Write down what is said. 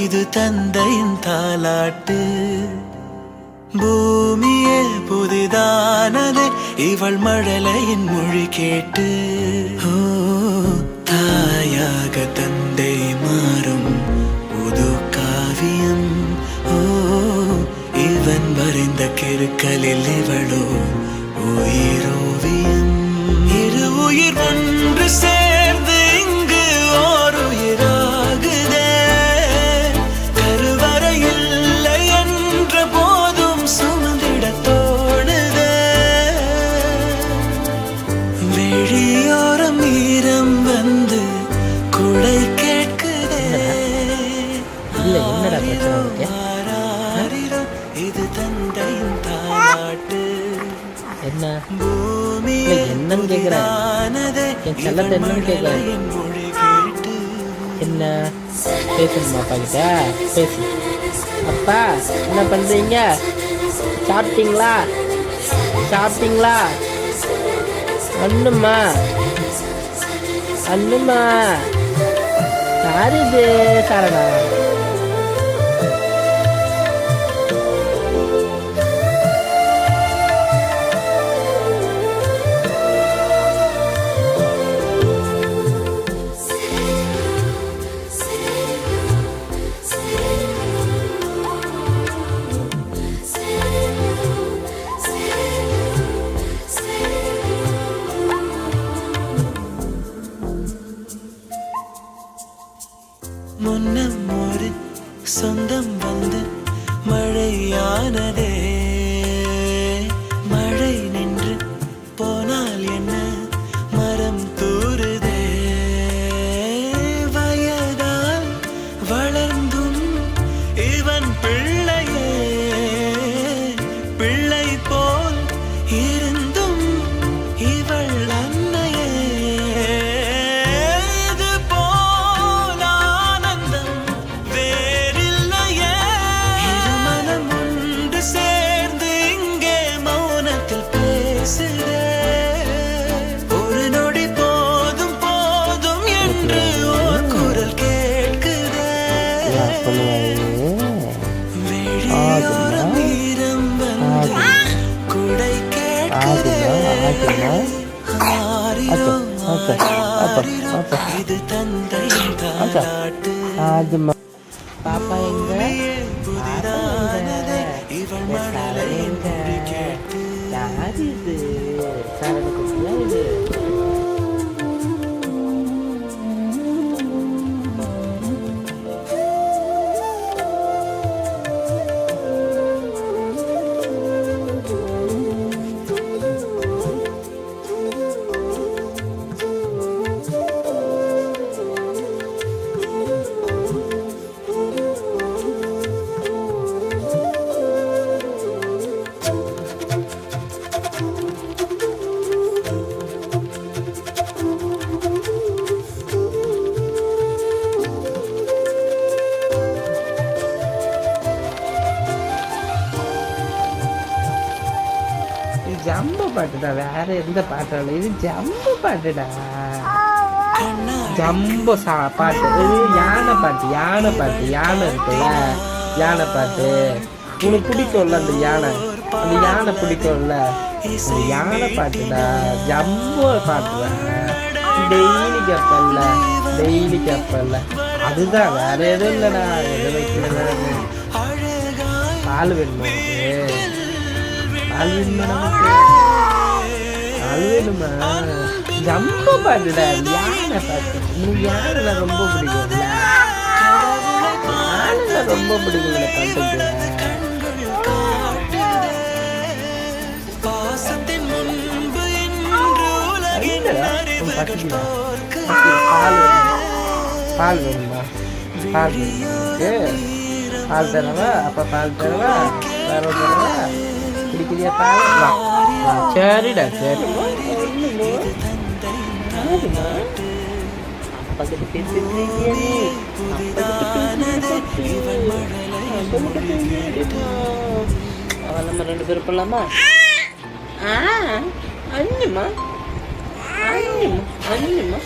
இது தந்தையின் தாலாட்டு. பூமியே புதிதானதே இவள் மழலையின் மொழி கேட்டு. தாயாக தந்தை மாறும் புது காவியம். இவன் வரைந்த கிறுக்கலில் இவளோ உயிரோவியம். இரு உயிர் ஒன்று சேர்ந்து இங்கு ஓர் உயிராகுதே. கருவறை இல்லை என்ற போதும் சுமந்திட தோணுதே. வெளியோரம் ஈரம் வந்து குடை கேட்குதே. இது தந்தையின் தாலாட்டு. என்ன என்னன்னு கேக்குறேன், என் செல்லத்தை என்னன்னு கேக்குறேன். என்ன பேசணுமா அப்பா கிட்ட? பேசு. அப்பா என்ன பண்றீங்க? சாப்பிட்டீங்களா? சாப்பிட்டீங்களா? அண்ணுமா அண்ணுமா யாரு இது? சரணா முன்னம் ஒரு சொந்தம் வந்து மழையானதே. மழை நின்று போனால் என்ன மரம் தூறுதே. வயதால் வளர்ந்தும் இவன் பிள்ளையே. பிள்ளை போல் இருந்தும் இவள் அன்னையே. ஒரு நொடி போதும் போதும் என்று ஓர் குரல் கேட்குதே. வெளியோரம் ஈரம் வந்து குடை கேட்குதே. ஆரிரோ ஆரிரோ இது தந்தையின் தாலாட்டு. பாப்பா எங்க? புதிதானதே இவள் மழலையின் மொழி கேட்டு. யாரு இது? சரண குட்டியா இது? ஜம்பு பாட்டுடா, வேற எந்த பாட்டால? இது ஜம்பு பாட்டுடா. ஜம்பு பாட்டு. இது யானை பாட்டு. யானை பாட்டு. யானை இருக்குல்ல, யானை பாட்டு. உனக்கு பிடிக்கும்ல அந்த யானை? அந்த யானை பிடிக்கும்ல, அந்த யானை பாட்டுடா. ஜம்பு பாட்டுடா. டெய்லி கேப்பல்ல, டெய்லி கேப்பல்ல. அதுதான், வேற எதுவும் இல்லைடா. எது வைக்கிறதா? பால் வேணுமா? பால் வேணுமா? ஜம்பு பாட்டுடா, யானை பாட்டு. நீ யானை ரொம்ப பிடிக்கும்ல, யானை ரொம்ப பிடிக்கும்ல பாட்டுக்கு. பால் வேணுமா? பால் பால் தரவா? அப்ப பால் தரவா? வேற தரவா? குடிக்கிறியா பால்? சரிடா, சரி. அப்பகிட்ட பேசிட்டு நம்ம 2 பேரும் போடலாமா? அண்ணிமா அண்ணிமா அண்ணிமா